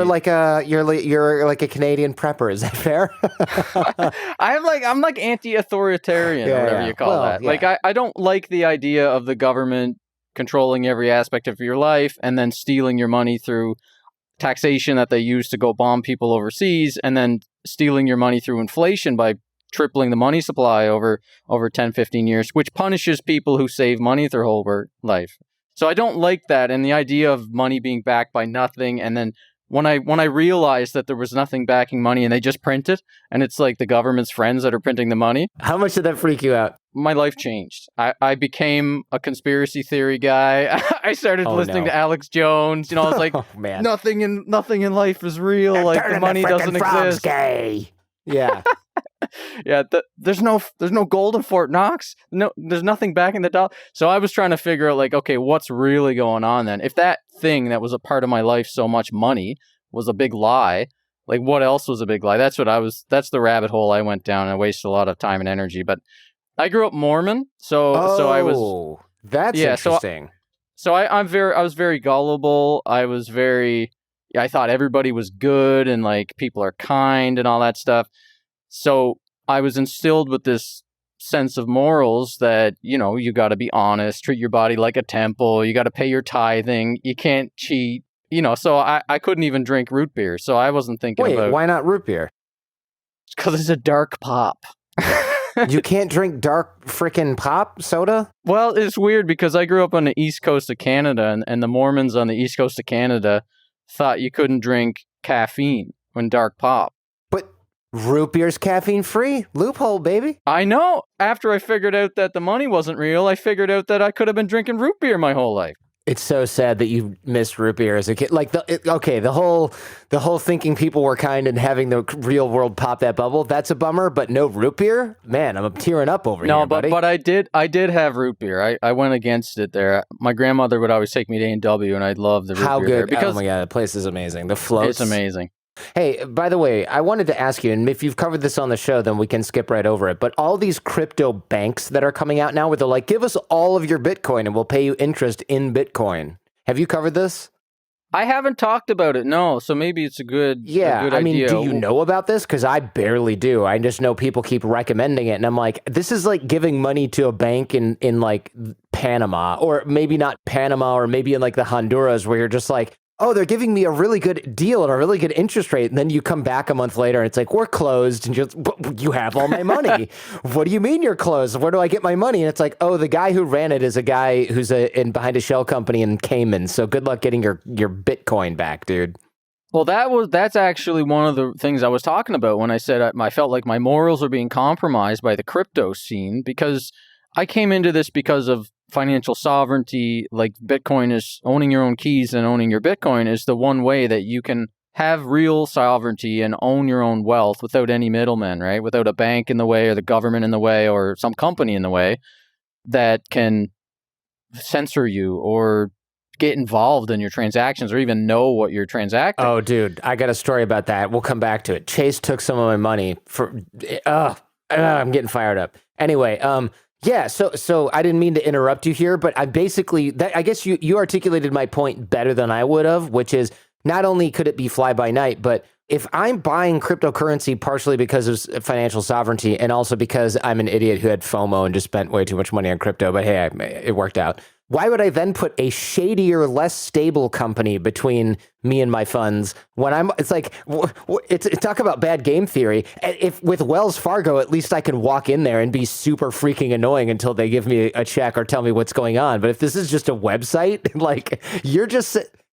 You're like a Canadian prepper. Is that fair? I'm like anti-authoritarian or whatever you call that. Yeah. Like I don't like the idea of the government controlling every aspect of your life and then stealing your money through taxation that they use to go bomb people overseas, and then stealing your money through inflation by tripling the money supply over 10, 15 years, which punishes people who save money their whole life. So I don't like that. And the idea of money being backed by nothing. And then when I realized that there was nothing backing money and they just print it, and it's like the government's friends that are printing the money. How much did that freak you out? My life changed. I became a conspiracy theory guy. I started listening to Alex Jones. I was like, oh, man. nothing in life is real. They're like the money doesn't exist. Gay. Yeah. Yeah. There's no gold in Fort Knox. No, there's nothing backing the dollar. So I was trying to figure out like, okay, what's really going on then? If that thing that was a part of my life, so much money, was a big lie, like what else was a big lie? That's the rabbit hole I went down, and I wasted a lot of time and energy. But I grew up Mormon, so I was. That's interesting. So I was very gullible. I thought everybody was good and like people are kind and all that stuff. So I was instilled with this sense of morals that, you got to be honest, treat your body like a temple, you got to pay your tithing, you can't cheat, so I couldn't even drink root beer. So I wasn't thinking about. Wait, why not root beer? Because it's a dark pop. You can't drink dark frickin' pop soda? Well, it's weird because I grew up on the east coast of Canada, and the Mormons on the east coast of Canada thought you couldn't drink caffeine when dark pop. But root beer's caffeine free. Loophole, baby. I know. After I figured out that the money wasn't real, I figured out that I could have been drinking root beer my whole life. It's so sad that you missed root beer as a kid. Like the whole thinking people were kind and having the real world pop that bubble. That's a bummer. But no root beer, man. I'm tearing up over here. No, but I did have root beer. I went against it there. My grandmother would always take me to A&W, and I'd love the root beer. How good? There because oh my god, the place is amazing. The floats, it's amazing. Hey, by the way, I wanted to ask you, and if you've covered this on the show, then we can skip right over it, but all these crypto banks that are coming out now where they're like, give us all of your Bitcoin and we'll pay you interest in Bitcoin. Have you covered this? I haven't talked about it, no. So maybe it's a good idea. Do you know about this? Because I barely do. I just know people keep recommending it, and I'm like, this is like giving money to a bank in like Panama, or maybe not Panama, or maybe in like the Honduras, where you're just like, oh, they're giving me a really good deal and a really good interest rate. And then you come back a month later and it's like, we're closed. And you have all my money. What do you mean you're closed? Where do I get my money? And it's like, oh, the guy who ran it is a guy who's behind a shell company in Cayman. So good luck getting your Bitcoin back, dude. Well, that's actually one of the things I was talking about when I said I felt like my morals were being compromised by the crypto scene, because I came into this because of financial sovereignty. Like Bitcoin is owning your own keys, and owning your Bitcoin is the one way that you can have real sovereignty and own your own wealth without any middlemen, right? Without a bank in the way, or the government in the way, or some company in the way that can censor you or get involved in your transactions or even know what you're transacting. Oh, dude, I got a story about that. We'll come back to it. Chase took some of my money for... I'm getting fired up. Anyway, yeah, so I didn't mean to interrupt you here, but I guess you articulated my point better than I would have, which is not only could it be fly by night, but if I'm buying cryptocurrency partially because of financial sovereignty and also because I'm an idiot who had FOMO and just spent way too much money on crypto, but hey, it worked out. Why would I then put a shadier, less stable company between me and my funds when it's like, talk about bad game theory. If with Wells Fargo, at least I can walk in there and be super freaking annoying until they give me a check or tell me what's going on. But if this is just a website, like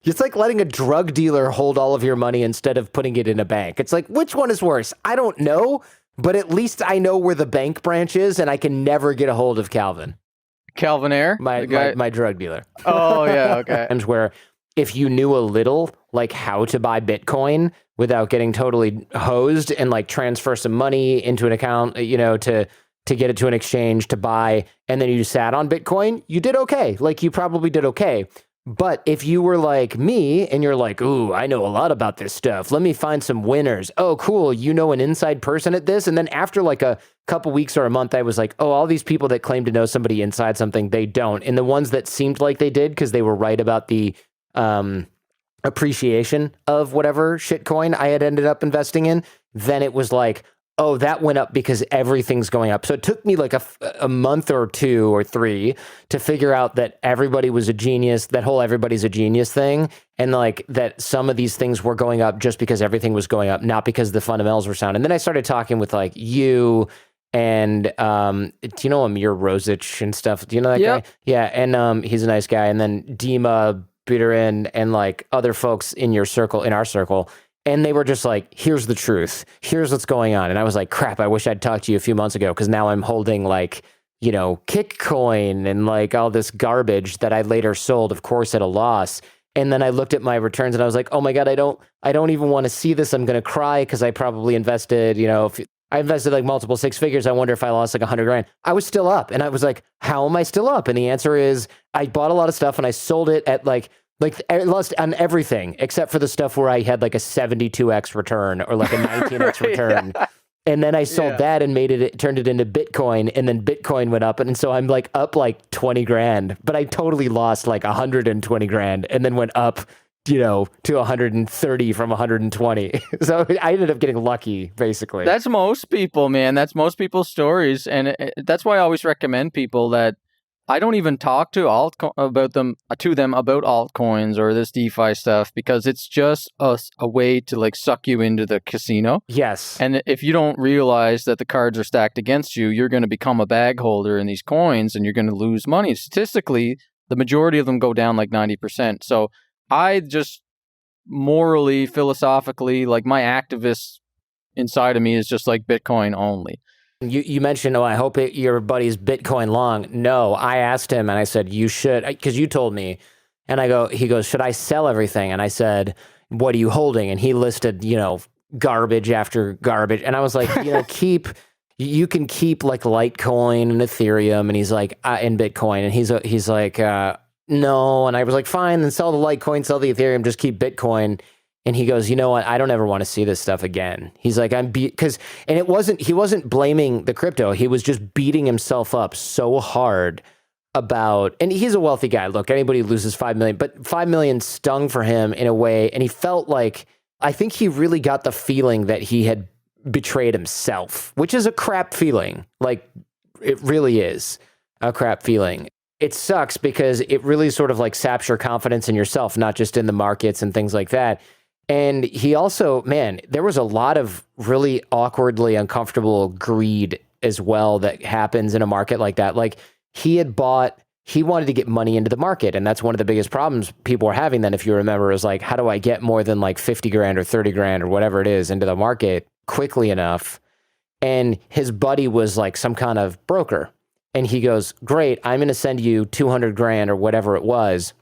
it's like letting a drug dealer hold all of your money instead of putting it in a bank. It's like, which one is worse? I don't know, but at least I know where the bank branch is and I can never get a hold of Calvin. Calvin Air? My drug dealer. Oh, yeah, okay. Times where if you knew a little, like how to buy Bitcoin without getting totally hosed and like transfer some money into an account, to get it to an exchange to buy, and then you sat on Bitcoin, you did okay. Like you probably did okay. But if you were like me and you're like, ooh, I know a lot about this stuff. Let me find some winners. Oh, cool. You know an inside person at this. And then after like a couple weeks or a month, I was like, oh, all these people that claim to know somebody inside something, they don't. And the ones that seemed like they did because they were right about the appreciation of whatever shitcoin I had ended up investing in, then it was like, oh, that went up because everything's going up. So it took me like a month or 2 or 3 to figure out that everybody was a genius, that whole everybody's a genius thing. And like that some of these things were going up just because everything was going up, not because the fundamentals were sound. And then I started talking with like you and do you know Amir Rosich and stuff? Do you know that guy? Yeah. And he's a nice guy. And then Dima Bitteren and like other folks in your circle, in our circle. And they were just like, here's the truth. Here's what's going on. And I was like, crap, I wish I'd talked to you a few months ago, because now I'm holding like, you know, Kickcoin and like all this garbage that I later sold, of course, at a loss. And then I looked at my returns and I was like, oh my God, I don't even want to see this. I'm going to cry because I probably invested, you know, if I invested like multiple 6 figures. I wonder if I lost like 100 grand. I was still up. And I was like, how am I still up? And the answer is I bought a lot of stuff and I sold it at like I lost on everything except for the stuff where I had like a 72x return or like a 19x return. Yeah. And then I sold that and turned it into Bitcoin, and then Bitcoin went up. And so I'm like up like 20 grand, but I totally lost like 120 grand and then went up, you know, to 130 from 120. So I ended up getting lucky, basically. That's most people, man. That's most people's stories. And that's why I always recommend people that I don't even talk to about altcoins or this DeFi stuff, because it's just a way to like suck you into the casino. Yes. And if you don't realize that the cards are stacked against you, you're going to become a bag holder in these coins and you're going to lose money. Statistically, the majority of them go down like 90%. So I just morally, philosophically, like my activist inside of me is just like Bitcoin only. You mentioned, I hope your buddy's Bitcoin long. No, I asked him and I said, you should, because you told me. And he goes, should I sell everything? And I said, what are you holding? And he listed, you know, garbage after garbage. And I was like, you know, you can keep like Litecoin and Ethereum. And he's like, and Bitcoin. And he's like, no. And I was like, fine, then sell the Litecoin, sell the Ethereum, just keep Bitcoin. And he goes, you know what? I don't ever want to see this stuff again. He's like, and he wasn't blaming the crypto. He was just beating himself up so hard about, and he's a wealthy guy. Look, anybody loses 5 million, but 5 million stung for him in a way. And he felt like, I think he really got the feeling that he had betrayed himself, which is a crap feeling. Like, it really is a crap feeling. It sucks because it really sort of like saps your confidence in yourself, not just in the markets and things like that. And he also, man, there was a lot of really awkwardly uncomfortable greed as well that happens in a market like that. Like he wanted to get money into the market. And that's one of the biggest problems people were having then, if you remember, is like, how do I get more than like 50 grand or 30 grand or whatever it is into the market quickly enough? And his buddy was like some kind of broker. And he goes, great, I'm going to send you 200 grand or whatever it was.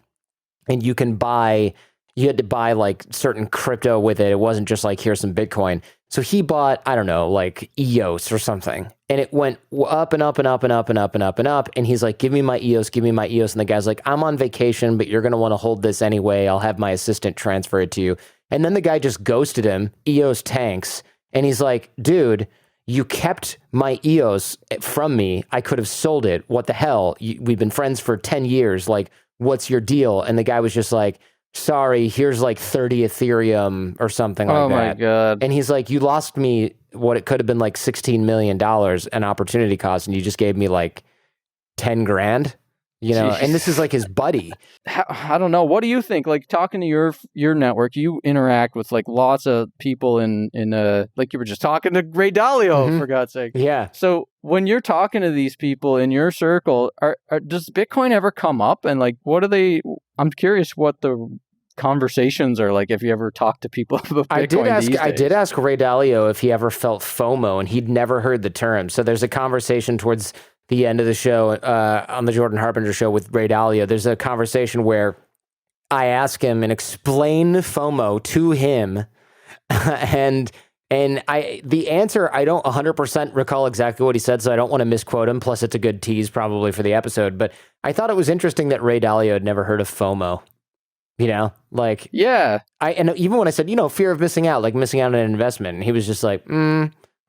And you had to buy like certain crypto with it. It wasn't just like, here's some Bitcoin. So he bought, I don't know, like EOS or something. And it went up and up and up and up and up and up and up. And he's like, give me my EOS, give me my EOS. And the guy's like, I'm on vacation, but you're going to want to hold this anyway. I'll have my assistant transfer it to you. And then the guy just ghosted him. EOS tanks. And he's like, dude, you kept my EOS from me. I could have sold it. What the hell? We've been friends for 10 years. Like, what's your deal? And the guy was just like, sorry, here's like 30 Ethereum or something like that. Oh my God. And he's like, you lost me what it could have been like $16 million in opportunity cost, and you just gave me like 10 grand, you know? Jeez. And this is like his buddy. I don't know. What do you think? Like talking to your network, you interact with like lots of people in like you were just talking to Ray Dalio, for God's sake. Yeah. So when you're talking to these people in your circle, does Bitcoin ever come up? And like, I'm curious what the conversations are like if you ever talk to people about Bitcoin. I did ask Ray Dalio if he ever felt FOMO, and he'd never heard the term. So there's a conversation towards the end of the show on the Jordan Harbinger Show with Ray Dalio. There's a conversation where I ask him and explain FOMO to him, and the answer, I don't 100% recall exactly what he said, so I don't want to misquote him. Plus, it's a good tease probably for the episode. But I thought it was interesting that Ray Dalio had never heard of FOMO. You know, like, yeah. And even when I said, you know, fear of missing out, like missing out on an investment, and he was just like,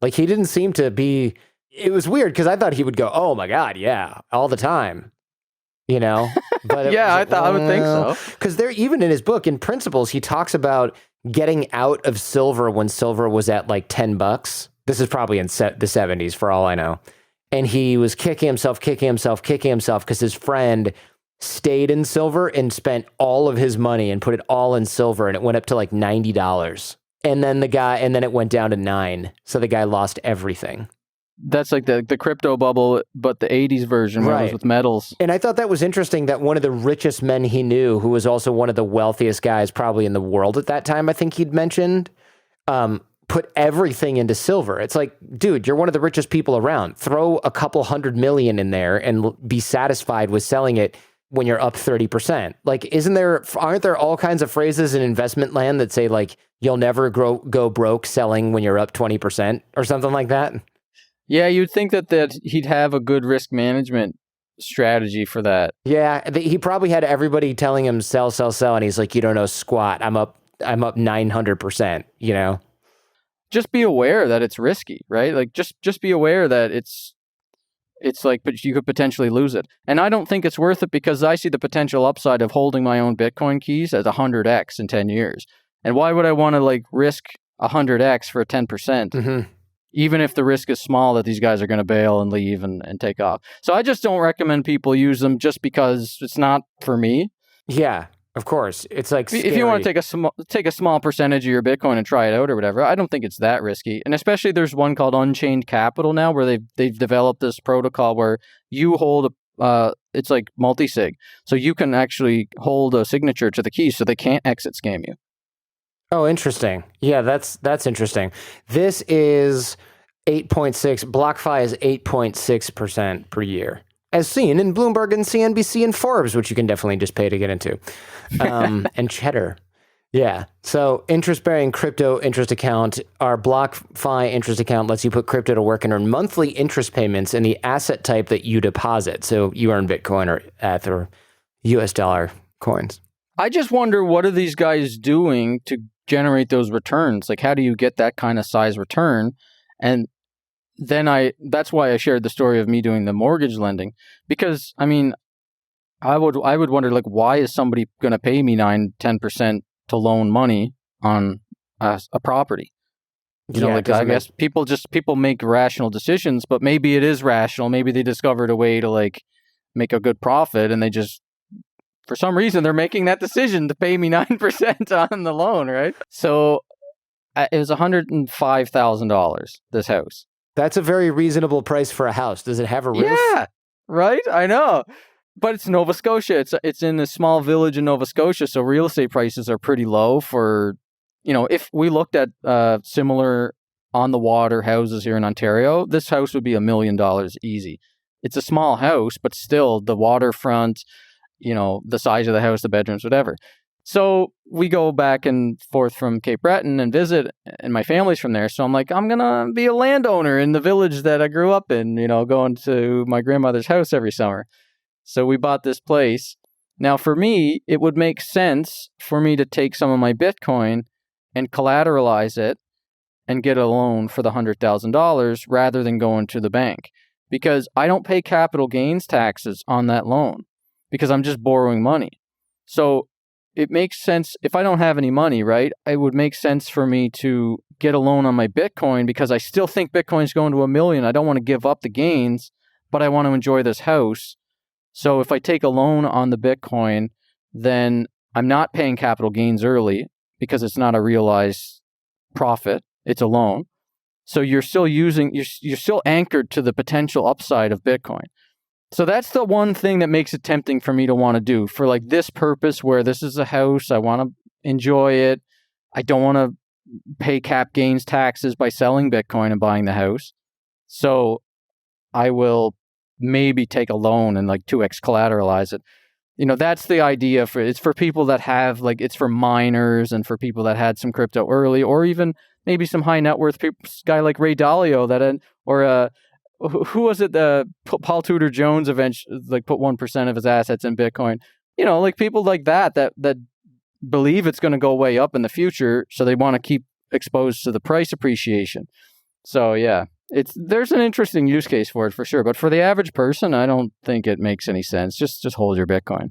like he didn't seem to be. It was weird because I thought he would go, oh my God, yeah, all the time. you know? But yeah, I would think so. Because there, even in his book, in Principles, he talks about getting out of silver when silver was at like $10. This is probably in the 70s for all I know. And he was kicking himself because his friend stayed in silver and spent all of his money and put it all in silver, and it went up to like $90. And then it went down to $9. So the guy lost everything. That's like the crypto bubble, but the 80s version where it was with metals. And I thought that was interesting that one of the richest men he knew, who was also one of the wealthiest guys probably in the world at that time, I think he'd mentioned, put everything into silver. It's like, dude, you're one of the richest people around. Throw a couple $100 million in there and be satisfied with selling it when you're up 30%. Like, aren't there all kinds of phrases in investment land that say like, you'll never go broke selling when you're up 20% or something like that? Yeah, you'd think that he'd have a good risk management strategy for that. Yeah, he probably had everybody telling him sell, and he's like, you don't know squat. I'm up 900%, you know? Just be aware that it's risky, right? Like just be aware that it's like, but you could potentially lose it. And I don't think it's worth it because I see the potential upside of holding my own Bitcoin keys as 100x in 10 years. And why would I want to like risk 100x for 10%? Mm-hmm. Even if the risk is small that these guys are going to bail and leave and take off. So I just don't recommend people use them just because it's not for me. Yeah, of course. It's like scary. If you want to take a small percentage of your Bitcoin and try it out or whatever, I don't think it's that risky. And especially there's one called Unchained Capital now where they've developed this protocol where you hold it's like multi-sig. So you can actually hold a signature to the key so they can't exit scam you. Oh, interesting. Yeah, that's interesting. This is 8.6. BlockFi is 8.6% per year, as seen in Bloomberg and CNBC and Forbes, which you can definitely just pay to get into, and Cheddar. Yeah. So interest-bearing crypto interest account, our BlockFi interest account lets you put crypto to work and earn monthly interest payments in the asset type that you deposit. So you earn Bitcoin or ETH or US dollar coins. I just wonder, what are these guys doing to generate those returns? Like, how do you get that kind of size return? And then that's why I shared the story of me doing the mortgage lending, because I mean, I would wonder, like, why is somebody going to pay me 9-10% to loan money on a property? You know, like, I guess people make rational decisions, but maybe it is rational. Maybe they discovered a way to like make a good profit, and they just, for some reason, they're making that decision to pay me 9% on the loan, right? So it was $105,000, this house. That's a very reasonable price for a house. Does it have a roof? Yeah, right? I know. But it's Nova Scotia. It's in a small village in Nova Scotia, so real estate prices are pretty low for, you know, if we looked at similar on-the-water houses here in Ontario, this house would be $1 million easy. It's a small house, but still the waterfront, you know, the size of the house, the bedrooms, whatever. So we go back and forth from Cape Breton and visit, and my family's from there. So I'm like, I'm going to be a landowner in the village that I grew up in, you know, going to my grandmother's house every summer. So we bought this place. Now, for me, it would make sense for me to take some of my Bitcoin and collateralize it and get a loan for the $100,000 rather than going to the bank, because I don't pay capital gains taxes on that loan because I'm just borrowing money. So it makes sense if I don't have any money, right? It would make sense for me to get a loan on my Bitcoin because I still think Bitcoin's going to $1 million. I don't want to give up the gains, but I want to enjoy this house. So if I take a loan on the Bitcoin, then I'm not paying capital gains early because it's not a realized profit. It's a loan. So you're still you're still anchored to the potential upside of Bitcoin. So that's the one thing that makes it tempting for me to want to do for like this purpose where this is a house. I want to enjoy it. I don't want to pay cap gains taxes by selling Bitcoin and buying the house. So I will maybe take a loan and like 2x collateralize it. You know, that's the idea it's for people that have like, it's for miners and for people that had some crypto early, or even maybe some high net worth people, guy like Ray Dalio who was it? Paul Tudor Jones eventually like put 1% of his assets in Bitcoin. You know, like people like that believe it's going to go way up in the future, so they want to keep exposed to the price appreciation. So yeah, there's an interesting use case for it for sure, but for the average person, I don't think it makes any sense. Just hold your Bitcoin.